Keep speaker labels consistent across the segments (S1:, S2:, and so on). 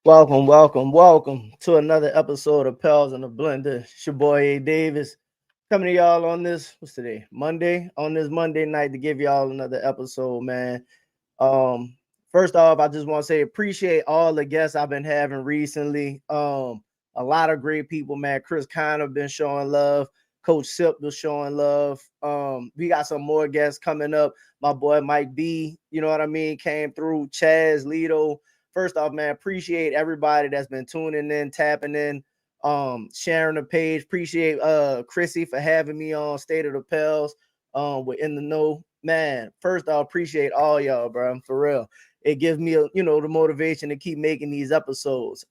S1: Welcome to another episode of Pels and the Blender. It's your boy A Davis coming to y'all on this. What's today? Monday. On this Monday night to give y'all another episode, man. Um, First off, I just want to say appreciate all the guests I've been having recently. A lot of great people, man. Chris Conner been showing love. Coach Sip was showing love. We got some more guests coming up. My boy Mike B, you know what I mean, came through. Chaz, Lido. First off, man, appreciate everybody that's been tuning in, tapping in, sharing the page. Appreciate Chrissy for having me on State of the Pels. We're in the know. Man, first off, appreciate all y'all, bro. For real. It gives me the motivation to keep making these episodes.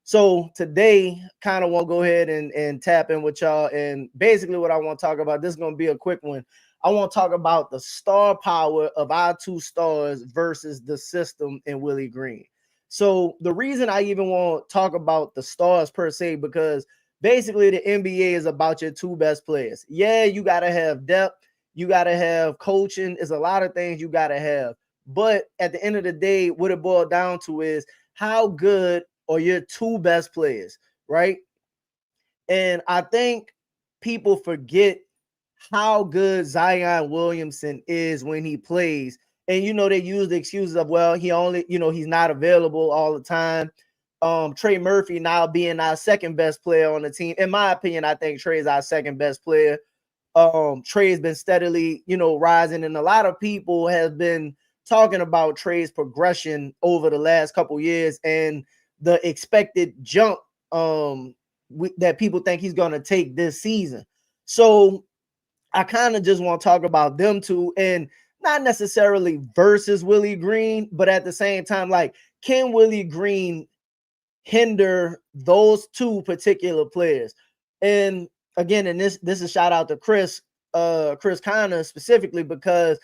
S1: So today, kind of want to go ahead and tap in with y'all. And basically what I want to talk about, this is going to be a quick one. I want to talk about the star power of our two stars versus the system in Willie Green. So the reason I even want to talk about the stars per se, because basically the NBA is about your two best players. Yeah, you got to have depth. You got to have coaching. It's a lot of things you got to have. But at the end of the day, what it boiled down to is how good are your two best players, right? And I think people forget how good Zion Williamson is when he plays. And, they use the excuses of, well, he's not available all the time. Trey Murphy now being our second best player on the team. In my opinion, I think Trey is our second best player. Trey's been steadily, rising. And a lot of people have been talking about Trey's progression over the last couple years and the expected jump that people think he's going to take this season. So I kind of just want to talk about them two, and not necessarily versus Willie Green, but at the same time, like, can Willie Green hinder those two particular players? And again, and this is a shout out to Chris Conner specifically, because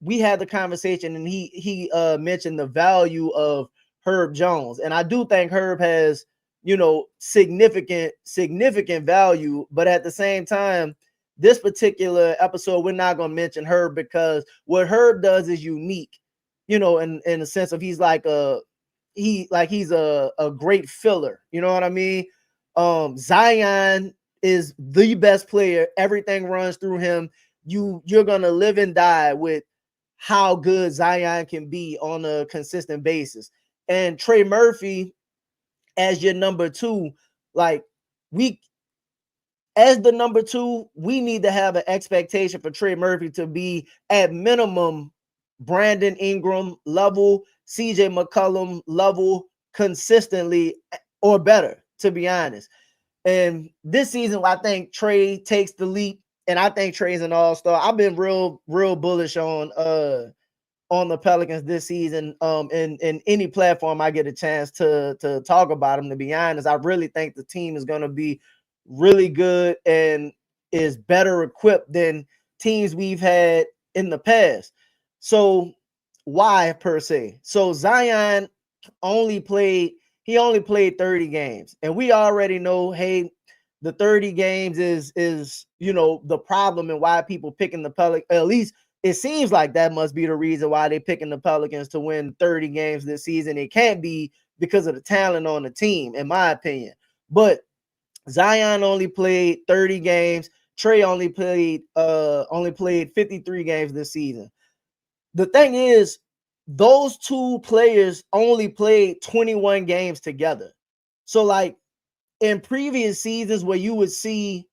S1: we had the conversation and he mentioned the value of Herb Jones. And I do think Herb has, significant value, but at the same time, this particular episode, we're not going to mention Herb because what Herb does is unique, in the sense of he's a great filler. You know what I mean? Zion is the best player. Everything runs through him. You're going to live and die with how good Zion can be on a consistent basis. And Trey Murphy as your number two, like, as the number two, we need to have an expectation for Trey Murphy to be at minimum Brandon Ingram level, CJ McCollum level consistently or better, to be honest. And this season, I think Trey takes the leap, and I think Trey's an all-star. I've been real bullish on the Pelicans this season. In any platform I get a chance to talk about them, to be honest, I really think the team is going to be really good and is better equipped than teams we've had in the past. So why per se? So Zion only played 30 games, and we already know, hey, the 30 games is the problem and why people picking the Pelicans. At least it seems like that must be the reason why they're picking the Pelicans to win 30 games this season. It can't be because of the talent on the team, in my opinion. But Zion only played 30 games. Trey only played 53 games this season. The thing is, those two players only played 21 games together. So, like, in previous seasons where you would see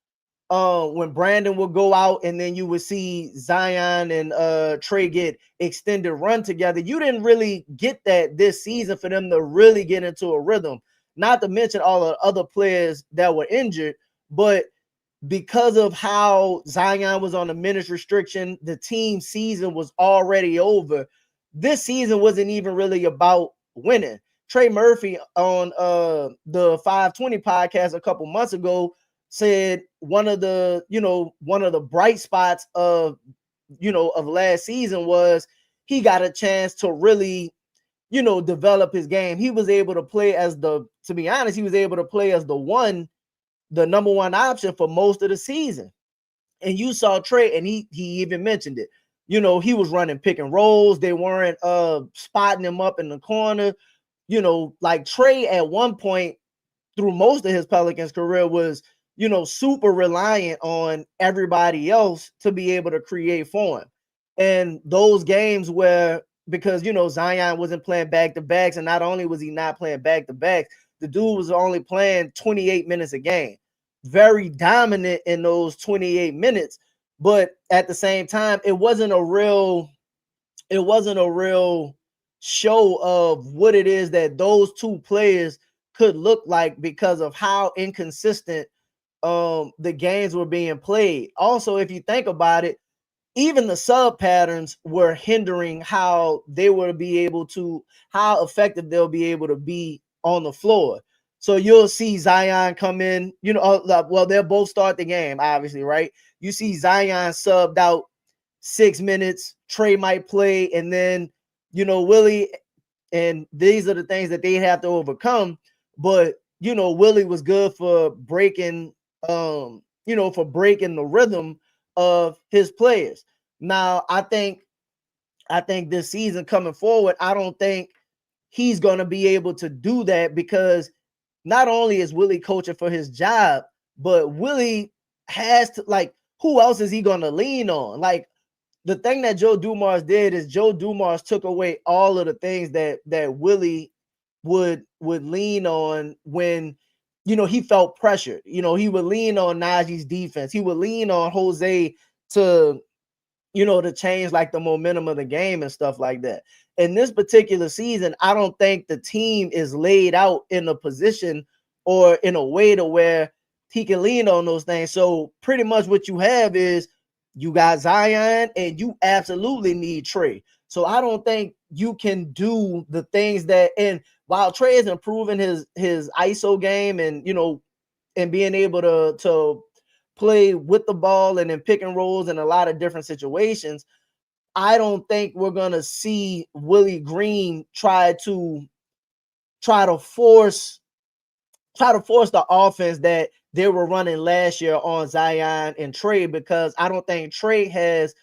S1: when Brandon would go out and then you would see Zion and Trey get extended run together, you didn't really get that this season for them to really get into a rhythm. Not to mention all the other players that were injured, but because of how Zion was on a minutes restriction, the team season was already over. This season wasn't even really about winning. Trey Murphy on the 520 podcast a couple months ago said one of the bright spots of last season was he got a chance to really develop his game. He was able to play the number one option for most of the season. And you saw Trey, and he even mentioned it. He was running pick and rolls. They weren't spotting him up in the corner. like Trey at one point through most of his Pelicans career was, super reliant on everybody else to be able to create for him. And those games where, because, Zion wasn't playing back-to-backs, and not only was he not playing back-to-backs, the dude was only playing 28 minutes a game. Very dominant in those 28 minutes. But at the same time, it wasn't a real show of what it is that those two players could look like because of how inconsistent the games were being played. Also, if you think about it, even the sub patterns were hindering how effective they'll be able to be on the floor. So you'll see Zion come in, they'll both start the game, obviously, right? You see Zion subbed out 6 minutes, Trey might play, and then, Willie, and these are the things that they have to overcome. But, Willie was good for breaking, the rhythm of his players. Now, I think this season coming forward, I don't think he's going to be able to do that, because not only is Willie coaching for his job, but Willie has to, like, who else is he going to lean on? Like, the thing that Joe Dumars did is Joe Dumars took away all of the things that Willie would lean on when, he felt pressured. He would lean on Najee's defense. He would lean on Jose to, to change like the momentum of the game and stuff like that. In this particular season, I don't think the team is laid out in a position or in a way to where he can lean on those things. So pretty much what you have is you got Zion and you absolutely need Trey. So I don't think you can do the things that, and while Trey is improving his ISO game and, and being able to play with the ball and in pick and rolls in a lot of different situations, I don't think we're going to see Willie Green try to force the offense that they were running last year on Zion and Trey, because I don't think Trey has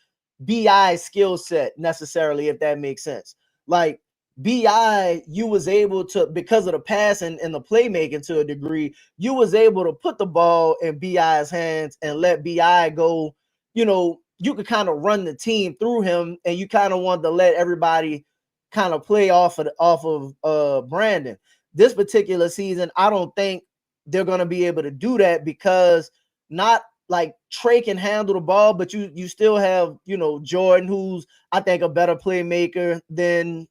S1: BI's skill set necessarily, if that makes sense. Like BI, you was able to, because of the passing and the playmaking to a degree, you was able to put the ball in BI's hands and let BI go. You could kind of run the team through him, and you kind of wanted to let everybody kind of play off of Brandon. This particular season, I don't think they're going to be able to do that, because not like Trey can handle the ball, but you still have, Jordan, who's I think a better playmaker than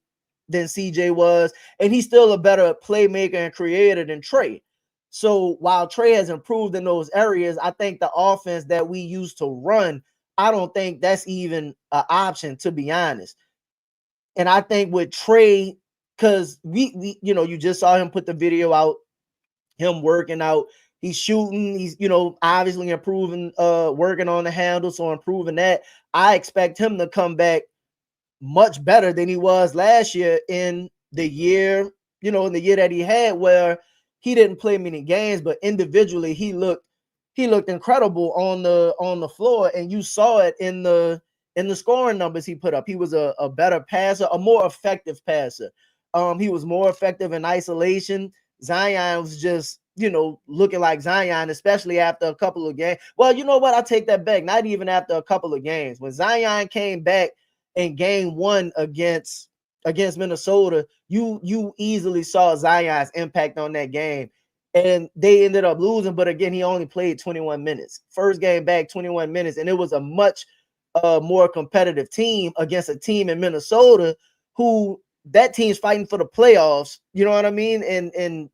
S1: CJ was, and he's still a better playmaker and creator than Trey. So while Trey has improved in those areas, I think the offense that we used to run, I don't think that's even an option, to be honest. And I think with Trey, because we you just saw him put the video out, him working out, he's shooting, he's obviously improving, working on the handle, so improving that. I expect him to come back much better than he was last year in the year that he had, where he didn't play many games, but individually he looked incredible on the floor, and you saw it in the scoring numbers he put up. He was a better passer, a more effective passer. He was more effective in isolation. Zion was just, looking like Zion, especially after a couple of games. Well, you know what? I take that back. Not even after a couple of games. When Zion came back in game 1 against Minnesota, you easily saw Zion's impact on that game. And they ended up losing, but again, he only played 21 minutes. First game back, 21 minutes, and it was a much more competitive team against a team in Minnesota who that team's fighting for the playoffs. You know what I mean? And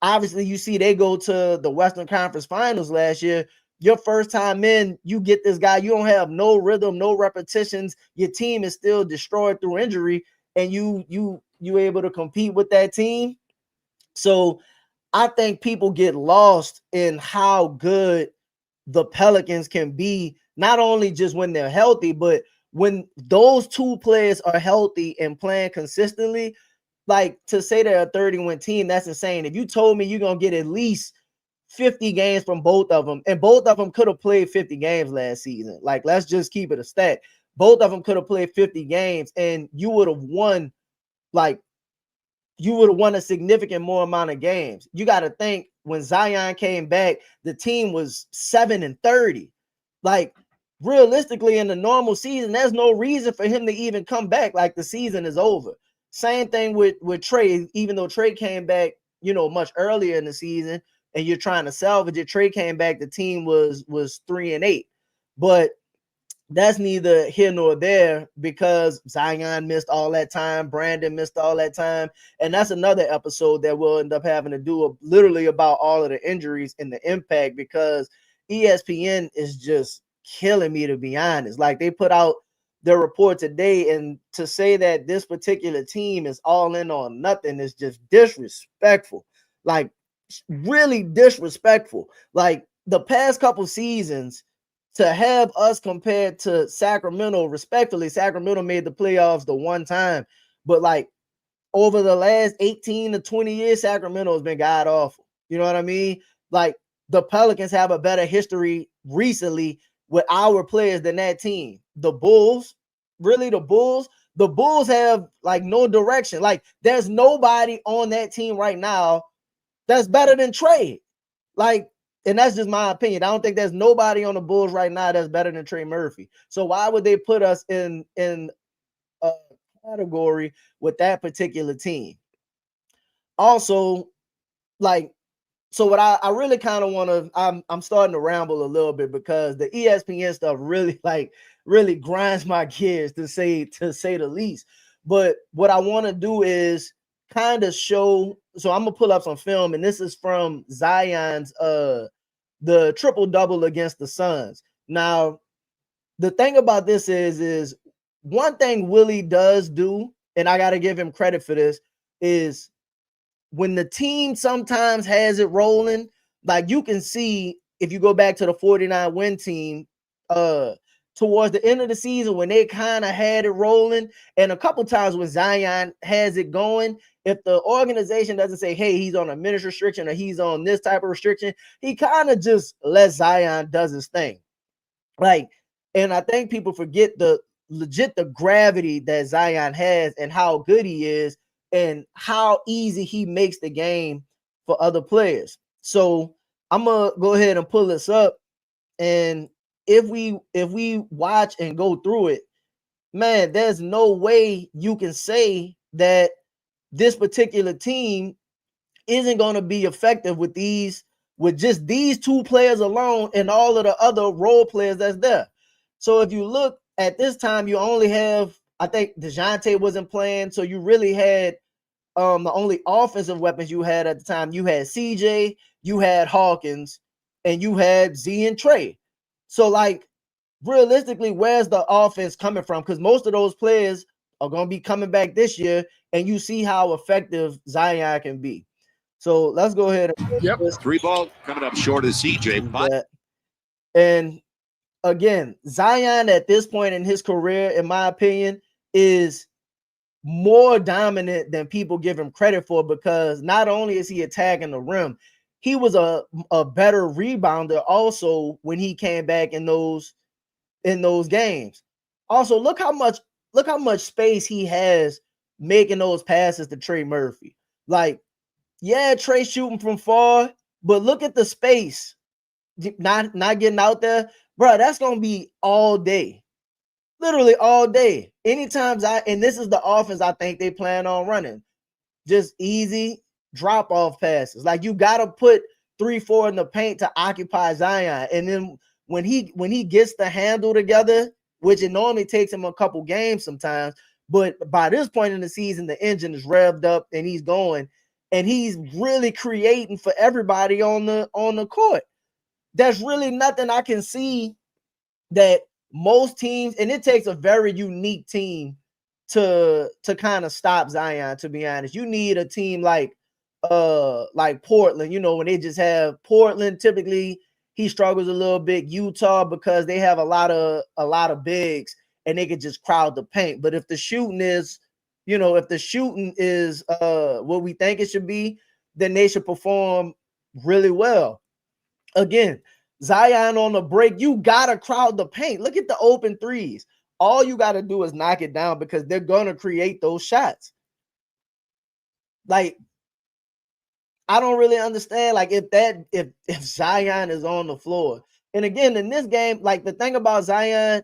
S1: obviously, you see they go to the Western Conference Finals last year. Your first time in, you get this guy. You don't have no rhythm, no repetitions. Your team is still destroyed through injury, and you able to compete with that team. So I think people get lost in how good the Pelicans can be, not only just when they're healthy, but when those two players are healthy and playing consistently. Like, to say they're a 30-win team, that's insane. If you told me you're going to get at least 50 games from both of them, and both of them could have played 50 games last season. Like, let's just keep it a stat. Both of them could have played 50 games, and you would have won like you would have won a significant more amount of games. You got to think when Zion came back, the team was 7-30. Like, realistically, in the normal season, there's no reason for him to even come back. Like, the season is over. Same thing with Trey, even though Trey came back, much earlier in the season, and you're trying to salvage it. Trey came back, the team was 3-8. But that's neither here nor there because Zion missed all that time. Brandon missed all that time. And that's another episode that we'll end up having to do literally about all of the injuries and the impact, because ESPN is just killing me, to be honest. Like, they put out their report today, and to say that this particular team is all in on nothing is just disrespectful. Like, really disrespectful. Like, the past couple seasons, to have us compared to Sacramento, respectfully, Sacramento made the playoffs the one time. But, like, over the last 18 to 20 years, Sacramento has been god awful. You know what I mean? Like, the Pelicans have a better history recently with our players than that team. The Bulls have, like, no direction. Like, there's nobody on that team right now that's better than Trey. Like, and that's just my opinion. I don't think there's nobody on the Bulls right now that's better than Trey Murphy. So why would they put us in a category with that particular team? Also, like, so what I really kind of want to, I'm starting to ramble a little bit because the ESPN stuff really grinds my gears, to say the least. But what I want to do is kind of show. So I'm gonna pull up some film, and this is from Zion's the triple-double against the Suns. Now, the thing about this is one thing Willie does do, and I got to give him credit for this, is when the team sometimes has it rolling, like, you can see if you go back to the 49 win team towards the end of the season when they kind of had it rolling, and a couple times when Zion has it going, if the organization doesn't say, hey, he's on a minutes restriction or he's on this type of restriction, he kind of just lets Zion does his thing. Like, and I think people forget the gravity that Zion has and how good he is and how easy he makes the game for other players. So I'm gonna go ahead and pull this up, and if we watch and go through it, man, there's no way you can say that this particular team isn't going to be effective with just these two players alone and all of the other role players that's there. So if you look at this time, you only have, I think DeJounte wasn't playing, so you really had the only offensive weapons you had at the time. You had CJ, you had Hawkins, and you had Z and Trey. So, like, realistically, where's the offense coming from? Because most of those players are going to be coming back this year, and you see how effective Zion can be. So let's go ahead.
S2: Yep. 3 ball coming up short of CJ.
S1: And again, Zion at this point in his career, in my opinion, is more dominant than people give him credit for, because not only is he attacking the rim, he was a better rebounder also when he came back in those games. Also, look how much space he has making those passes to Trey Murphy. Like, yeah, Trey shooting from far, but look at the space. Not getting out there, bro. That's gonna be all day, literally all day. Anytime and this is the offense I think they plan on running. Just easy drop off passes. Like, you gotta put 3-4 in the paint to occupy Zion, and then when he gets the handle together, which it normally takes him a couple games sometimes, but by this point in the season, the engine is revved up and he's going, and he's really creating for everybody on the court. There's really nothing I can see that most teams, and it takes a very unique team to kind of stop Zion, to be honest. You need a team like Portland, when they just have Portland. Typically he struggles a little bit. Utah, because they have a lot of bigs and they could just crowd the paint. But if the shooting is what we think it should be, then they should perform really well. Again, Zion on the break, you gotta crowd the paint. Look at the open threes. All you gotta do is knock it down, because they're gonna create those shots. Like, I don't really understand. Like, if Zion is on the floor, and again in this game, like the thing about Zion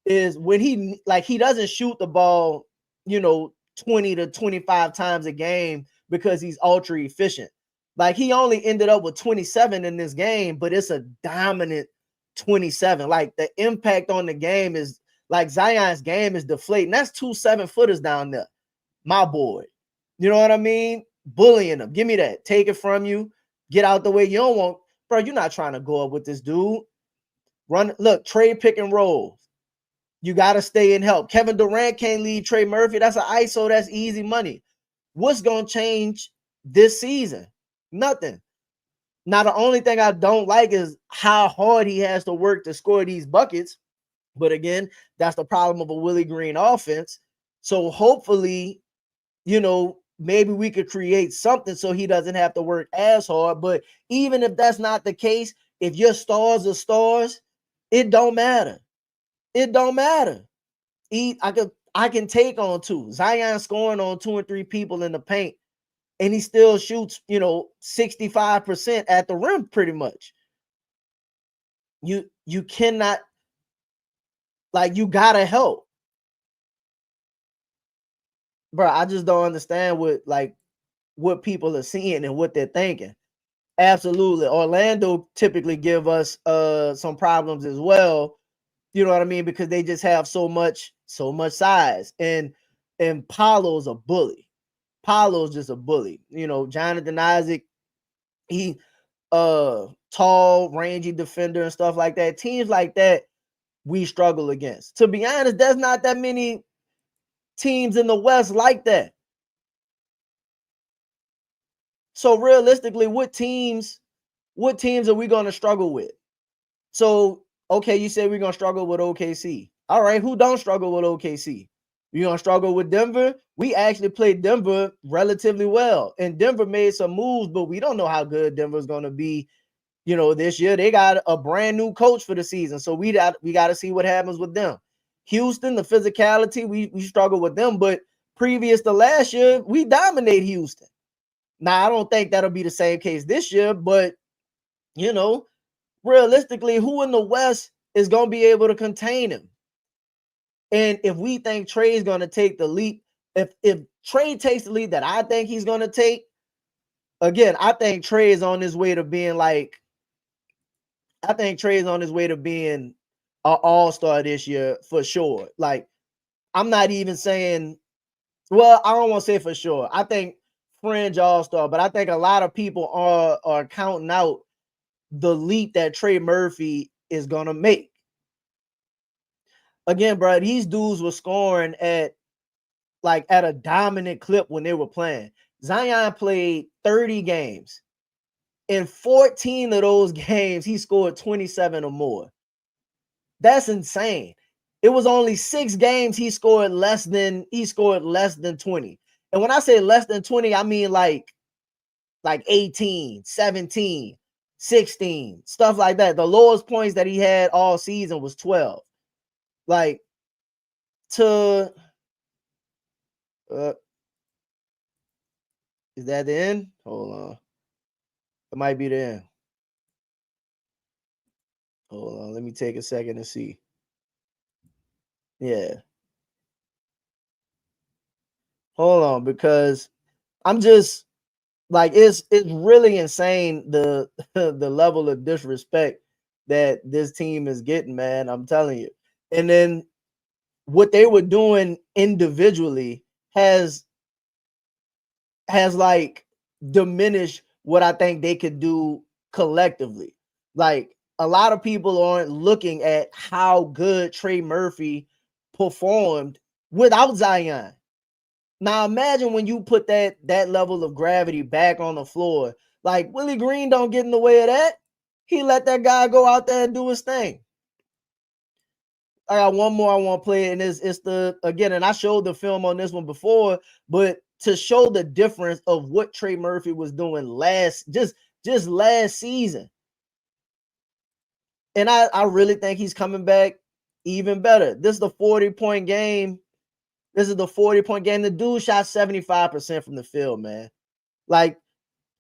S1: is when he doesn't shoot the ball, 20 to 25 times a game because he's ultra efficient. Like, he only ended up with 27 in this game, but it's a dominant 27. Like, the impact on the game is like Zion's game is deflating. That's 2 7-footers down there, my boy. You know what I mean? Bullying them. Give me that. Take it from you. Get out the way. You don't want, bro. You're not trying to go up with this dude. Run. Look, trade pick and rolls. You got to stay and help. Kevin Durant can't leave Trey Murphy. That's an ISO. That's easy money. What's going to change this season? Nothing. Now, the only thing I don't like is how hard he has to work to score these buckets. But again, that's the problem of a Willie Green offense. So hopefully, maybe we could create something so he doesn't have to work as hard. But even if that's not the case, if your stars are stars, it don't matter. It don't matter. I can take on 2. Zion scoring on 2 and 3 people in the paint, and he still shoots, 65% at the rim pretty much. You cannot, like, you gotta help. Bro, I just don't understand what people are seeing and what they're thinking. Absolutely. Orlando typically give us some problems as well. You know what I mean? Because they just have so much size. And Paolo's a bully. Paolo's just a bully. Jonathan Isaac, he tall, rangy defender and stuff like that. Teams like that we struggle against. To be honest, there's not that many teams in the West like that. So realistically, what teams are we going to struggle with? So, okay, you said we're going to struggle with OKC. All right, who don't struggle with OKC? You're going to struggle with Denver? We actually played Denver relatively well. And Denver made some moves, but we don't know how good Denver's going to be, this year. They got a brand new coach for the season. So we got to see what happens with them. Houston, the physicality, we struggle with them. But previous to last year, we dominate Houston. Now, I don't think that'll be the same case this year, but, realistically, who in the West is going to be able to contain him? And if we think Trey's going to take the leap, if Trey takes the leap that I think he's going to take, again, I think Trey is on his way to being an all-star this year for sure. Like, I'm not even saying, well, I don't want to say for sure. I think fringe all-star, but I think a lot of people are counting out the leap that Trey Murphy is going to make. Again, bro, these dudes were scoring at a dominant clip when they were playing. Zion played 30 games. In 14 of those games, he scored 27 or more. That's insane. It was only 6 games he scored less than 20. And when I say less than 20, I mean like 18, 17, 16, stuff like that. The lowest points that he had all season was 12. Like, is that the end? Hold on. It might be the end. Hold on. Let me take a second to see. Yeah. Hold on, because I'm just like, it's really insane the level of disrespect that this team is getting, man. I'm telling you. And then what they were doing individually has like diminished what I think they could do collectively. Like, a lot of people aren't looking at how good Trey Murphy performed without Zion. Now imagine when you put that level of gravity back on the floor. Like, Willie Green don't get in the way of that. He let that guy go out there and do his thing. I got one more I want to play, and it's again, and I showed the film on this one before, but to show the difference of what Trey Murphy was doing last season. And I really think he's coming back even better. This is the 40-point game. The dude shot 75% from the field, man. Like,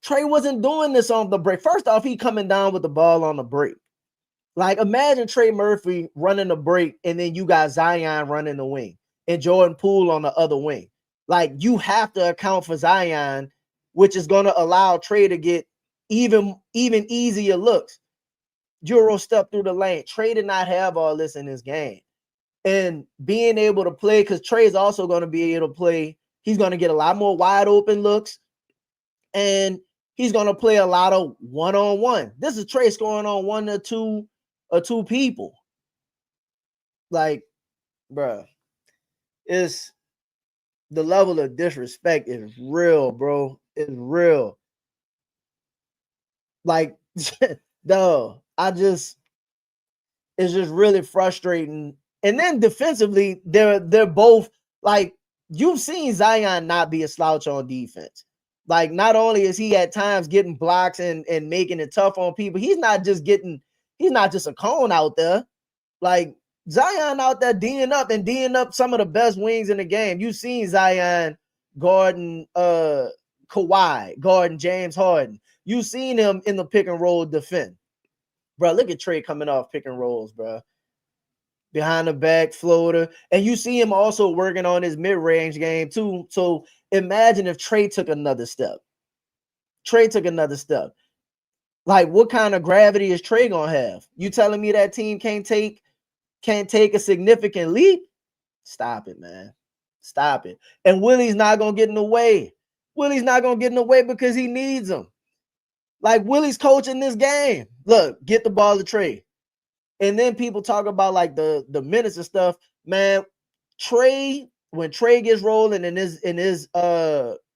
S1: Trey wasn't doing this on the break. First off, he coming down with the ball on the break. Like, imagine Trey Murphy running the break, and then you got Zion running the wing and Jordan Poole on the other wing. Like, you have to account for Zion, which is going to allow Trey to get even easier looks. Euro step through the lane. Trey did not have all this in his game. And being able to play, because Trey is also going to be able to play, he's going to get a lot more wide open looks, and he's going to play a lot of one-on-one. This is Trey scoring on one or two people. Like, bruh, it's the level of disrespect is real, bro. It's real. Like, no, it's just really frustrating. And then defensively, they're both like, you've seen Zion not be a slouch on defense. Like, not only is he at times getting blocks and making it tough on people, he's not just a cone out there. Like, Zion out there D'ing up some of the best wings in the game. You've seen Zion guarding Kawhi, guarding James Harden. You've seen him in the pick and roll defend. Bro, look at Trey coming off pick and rolls, bro. Behind the back floater. And you see him also working on his mid-range game too. So imagine if Trey took another step. Like, what kind of gravity is Trey gonna have? You telling me that team can't take a significant leap? Stop it, man. Stop it. And Willie's not gonna get in the way. Because he needs him. Like, Willie's coaching this game. Look, get the ball to Trey. And then people talk about like the minutes and stuff. Man, when Trey gets rolling in his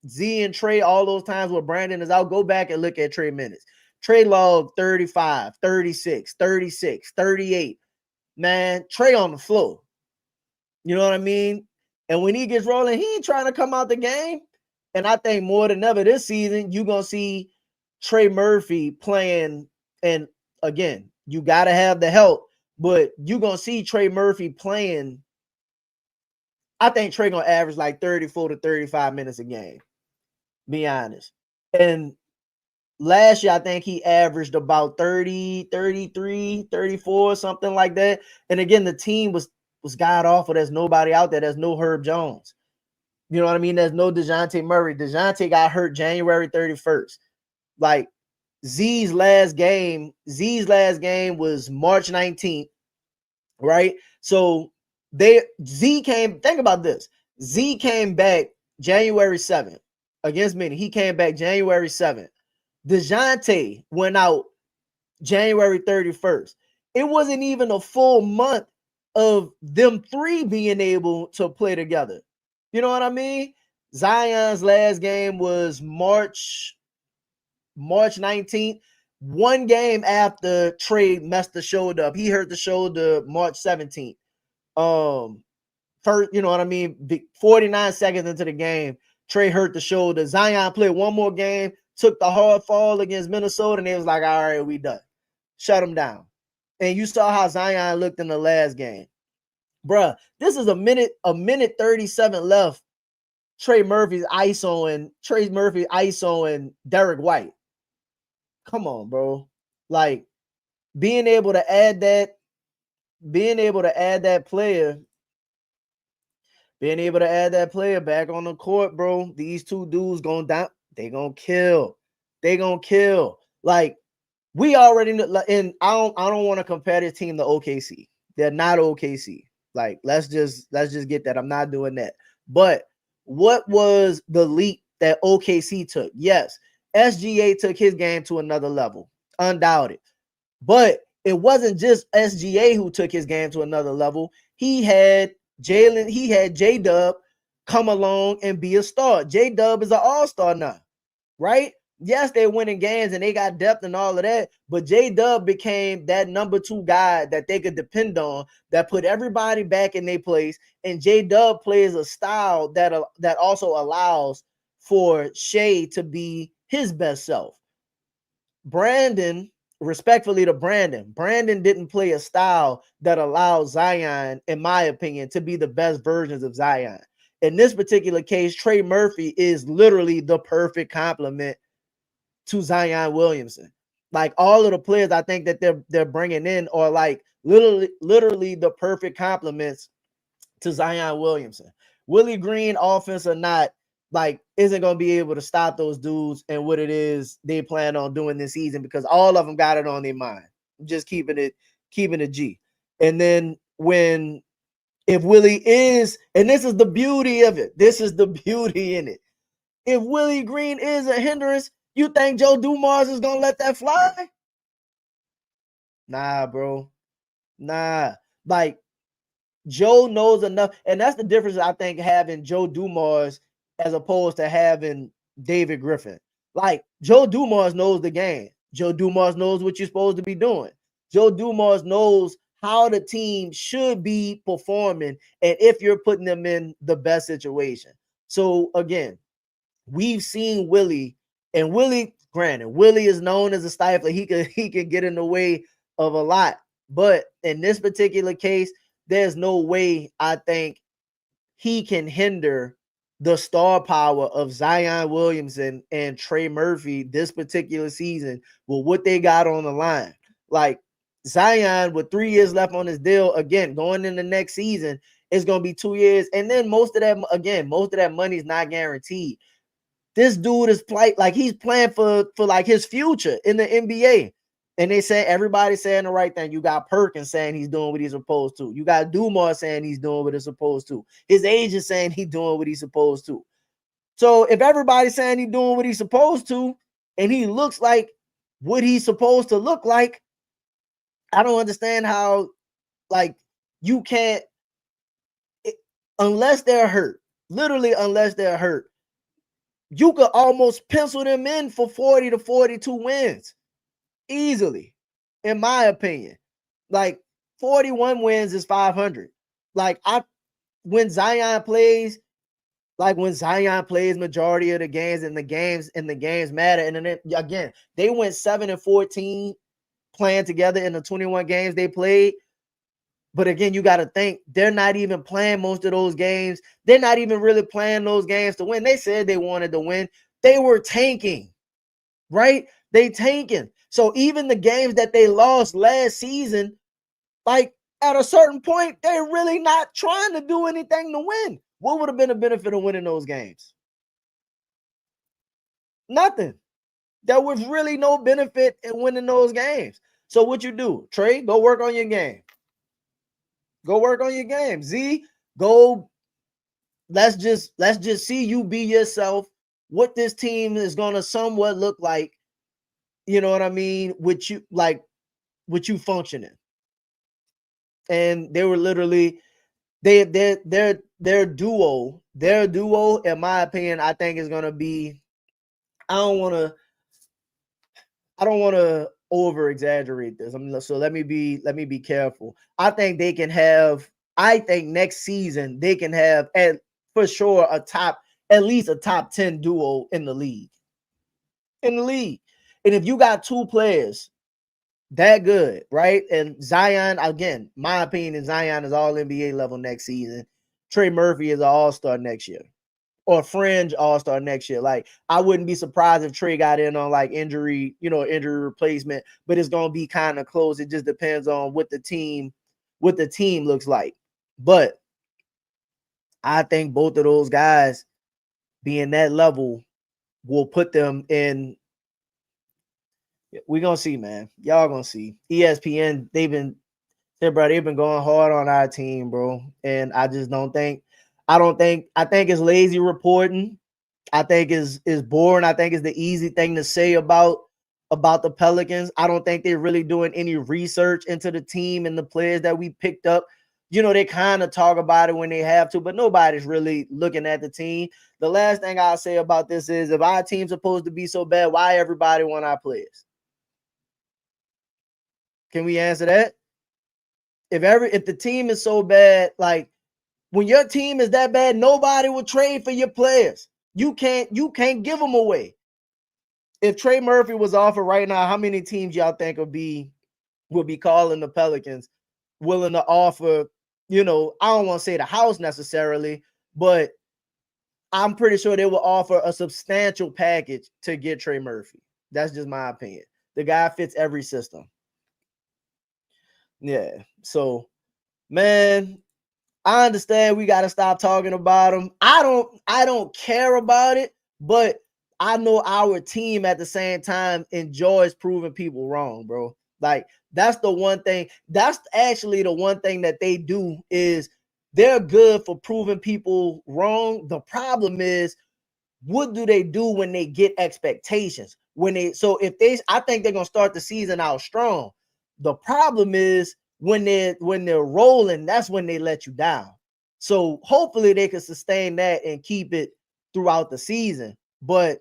S1: Z and Trey, all those times where Brandon is out, go back and look at Trey minutes. Trey logged 35, 36, 36, 38. Man, Trey on the floor. You know what I mean? And when he gets rolling, he ain't trying to come out the game. And I think more than ever this season, you're going to see Trey Murphy playing. And again, you got to have the help, but you're going to see Trey Murphy playing. I think Trey going to average like 34 to 35 minutes a game, be honest. And last year, I think he averaged about 30, 33, 34, something like that. And again, the team was god awful. There's nobody out there. There's no Herb Jones. You know what I mean? There's no DeJounte Murray. DeJounte got hurt January 31st. Like, Z's last game was March 19th, right? So think about this. Z came back January 7th against Minnie. He came back January 7th. DeJounte went out January 31st. It wasn't even a full month of them three being able to play together. You know what I mean? Zion's last game was March 19th, one game after Trey messed the shoulder up. He hurt the shoulder March 17th. First, you know what I mean? 49 seconds into the game, Trey hurt the shoulder. Zion played one more game, took the hard fall against Minnesota, and they was like, all right, we done. Shut him down. And you saw how Zion looked in the last game. Bruh, this is a minute 37 left. Trey Murphy ISOing Derek White. Come on, bro. Like, being able to add that player back on the court, bro. These two dudes going down. They gonna kill. Like, we already know, and I don't want to compare this team to OKC. They're not OKC. Like, let's just get that. I'm not doing that. But what was the leap that OKC took? Yes, SGA took his game to another level, undoubted. But it wasn't just SGA who took his game to another level. He had J-Dub come along and be a star. J-Dub is an all-star now, right? Yes, they're winning games and they got depth and all of that, but J-Dub became that number 2 guy that they could depend on, that put everybody back in their place. And J-Dub plays a style that also allows for Shea to be his best self. Brandon, respectfully to Brandon didn't play a style that allows Zion, in my opinion, to be the best versions of Zion. in this particular case, Trey Murphy is literally the perfect complement to Zion Williamson. Like all of the players I think that they're bringing in are like literally the perfect complements to Zion Williamson. Willie Green, offense or not, like isn't going to be able to stop those dudes and what it is they plan on doing this season, because all of them got it on their mind. Just keeping it G. And then if Willie is, and this is the beauty of it, this is the beauty in it. If Willie Green is a hindrance, you think Joe Dumars is going to let that fly? Nah, bro. Nah. Like, Joe knows enough, and that's the difference, I think, having Joe Dumars as opposed to having David Griffin. Like, Joe Dumars knows the game. Joe Dumars knows what you're supposed to be doing. Joe Dumars knows how the team should be performing and if you're putting them in the best situation. So, again, we've seen Willie, and Willie, granted, Willie is known as a stifler. He can get in the way of a lot. But in this particular case, there's no way I think he can hinder the star power of Zion Williamson and Trey Murphy this particular season with what they got on the line. Like, Zion, with 3 years left on his deal, again, going in the next season, it's going to be 2 years. And then most of that money is not guaranteed. This dude is he's playing for like his future in the NBA. And they say everybody's saying the right thing. You got Perkins saying he's doing what he's supposed to. You got Dumars saying he's doing what he's supposed to. His agent saying he's doing what he's supposed to. So if everybody's saying he's doing what he's supposed to, and he looks like what he's supposed to look like, I don't understand how, like, you can't, unless they're hurt, literally unless they're hurt, you could almost pencil them in for 40 to 42 wins. Easily, in my opinion. Like, 41 wins is 500. Like, when Zion plays majority of the games, and the games matter. And then again, they went 7-14 playing together in the 21 games they played. But again, you got to think they're not even playing most of those games. They're not even really playing those games to win. They said they wanted to win. They were tanking, right? They tanking. So even the games that they lost last season, like, at a certain point, they're really not trying to do anything to win. What would have been the benefit of winning those games? Nothing. There was really no benefit in winning those games. So what you do, Trey, go work on your game. Go work on your game. Z, go. Let's just see you be yourself. What this team is going to somewhat look like. You know what I mean? With you functioning. And they were literally their duo, in my opinion, I think is gonna be, I don't wanna over exaggerate this. So let me be careful. I think next season they can have for sure at least a top 10 duo in the league. And if you got two players that good, right? And Zion, again, my opinion is Zion is all NBA level next season. Trey Murphy is an all-star next year, or fringe all-star next year. Like, I wouldn't be surprised if Trey got in on like injury replacement, but it's gonna be kind of close. It just depends on what the team looks like. But I think both of those guys being that level will put them in. We're gonna see, man. Y'all gonna see. ESPN, they've been going hard on our team, bro. And I just don't think, I think it's lazy reporting. I think is boring. I think it's the easy thing to say about the Pelicans. I don't think they're really doing any research into the team and the players that we picked up. They kind of talk about it when they have to, but nobody's really looking at the team. The last thing I'll say about this is, if our team's supposed to be so bad, why everybody want our players? Can we answer that? If the team is so bad, like, when your team is that bad, nobody will trade for your players. You can't give them away. If Trey Murphy was offered right now, how many teams y'all think would be calling the Pelicans, willing to offer, I don't want to say the house necessarily, but I'm pretty sure they will offer a substantial package to get Trey Murphy. That's just my opinion. The guy fits every system. Yeah. So, man, I understand we got to stop talking about him. I don't care about it, but I know our team at the same time enjoys proving people wrong, bro. Like, that's the one thing. That's actually the one thing that they do is they're good for proving people wrong. The problem is, what do they do when they get expectations? I think they're gonna start the season out strong. The problem is when they're rolling, that's when they let you down. So hopefully they can sustain that and keep it throughout the season. But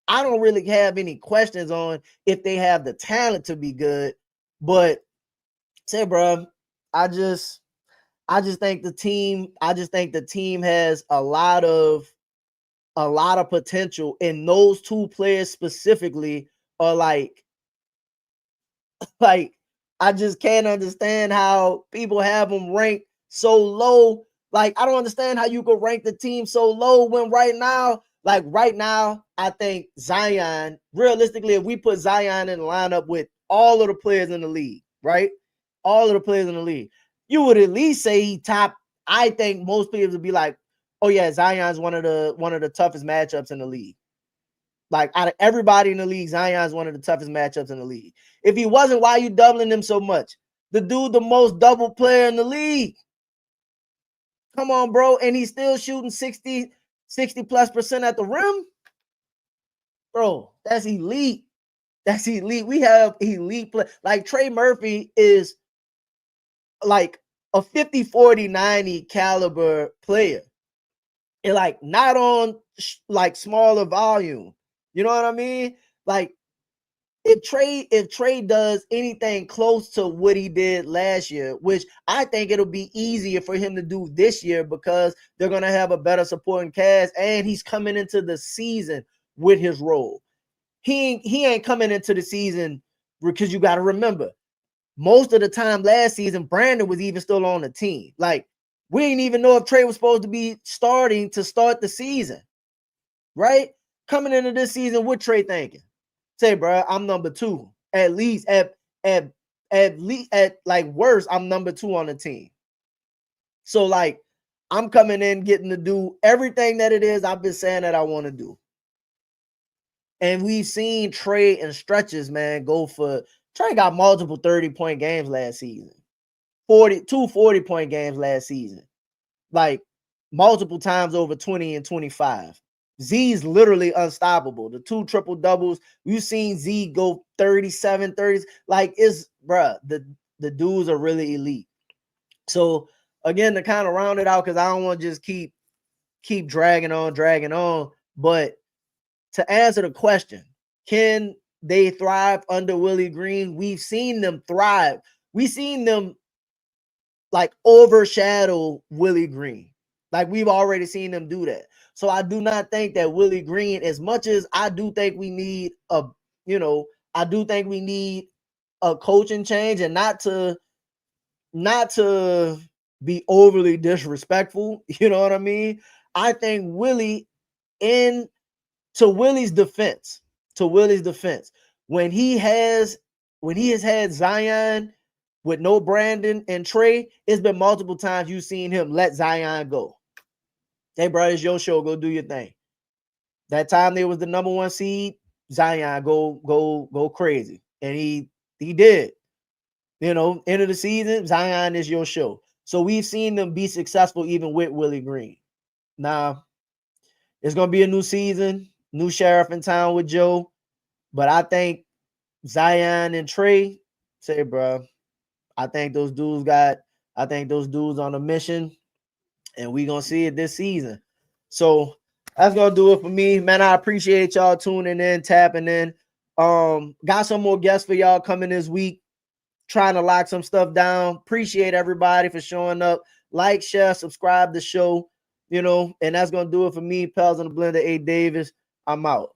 S1: I don't really have any questions on if they have the talent to be good. But say, bro, I just think the team has a lot of potential, and those two players specifically are like I just can't understand how people have them ranked so low. Like, I don't understand how you could rank the team so low when right now, I think Zion, realistically, if we put Zion in the lineup with all of the players in the league, right? All of the players in the league, you would at least say he top. I think most players would be like, oh yeah, Zion's one of the toughest matchups in the league. Like, out of everybody in the league, Zion's one of the toughest matchups in the league. If he wasn't, why are you doubling him so much? The dude, the most double player in the league. Come on, bro. And he's still shooting 60+ % at the rim. Bro, that's elite. That's elite. We have elite play. Like, Trey Murphy is like a 50, 40, 90 caliber player. And like not on like smaller volume. You know what I mean? Like, if Trey does anything close to what he did last year, which I think it'll be easier for him to do this year because they're gonna have a better supporting cast, and he's coming into the season with his role. He ain't coming into the season because you got to remember, most of the time last season, Brandon was even still on the team. Like, we didn't even know if Trey was supposed to be starting to start the season, right? Coming into this season, what Trey thinking? Say, bro, I'm number 2. At least at like worst, I'm number 2 on the team. So like, I'm coming in getting to do everything that it is I've been saying that I want to do. And we've seen Trey and stretches, man, go for Trey got multiple 30-point games last season. 40-point games last season. Like, multiple times over 20 and 25. Z's literally unstoppable. The 2 triple doubles, you've seen Z go 37, 30s. Like, it's, bruh, the dudes are really elite. So again, to kind of round it out, because I don't want to just keep dragging on. But to answer the question, can they thrive under Willie Green? We've seen them thrive. We've seen them like overshadow Willie Green. Like, we've already seen them do that. So I do not think that Willie Green, as much as I do think we need a coaching change, and not to be overly disrespectful, you know what I mean? I think Willie, to Willie's defense, when he has had Zion with no Brandon and Trey, it's been multiple times you've seen him let Zion go. Hey, bro, it's your show. Go do your thing. That time they was the number 1 seed, Zion go crazy. And he did. You know, end of the season, Zion is your show. So we've seen them be successful even with Willie Green. Now, it's going to be a new season, new sheriff in town with Joe. But I think Zion and Trey, say, bro, I think those dudes on a mission, and we going to see it this season. So that's going to do it for me, man. I appreciate y'all tuning in, tapping in. Got some more guests for y'all coming this week, trying to lock some stuff down. Appreciate everybody for showing up. Like, share, subscribe to the show, and that's going to do it for me, Pels in the Blender, A. Davis. I'm out.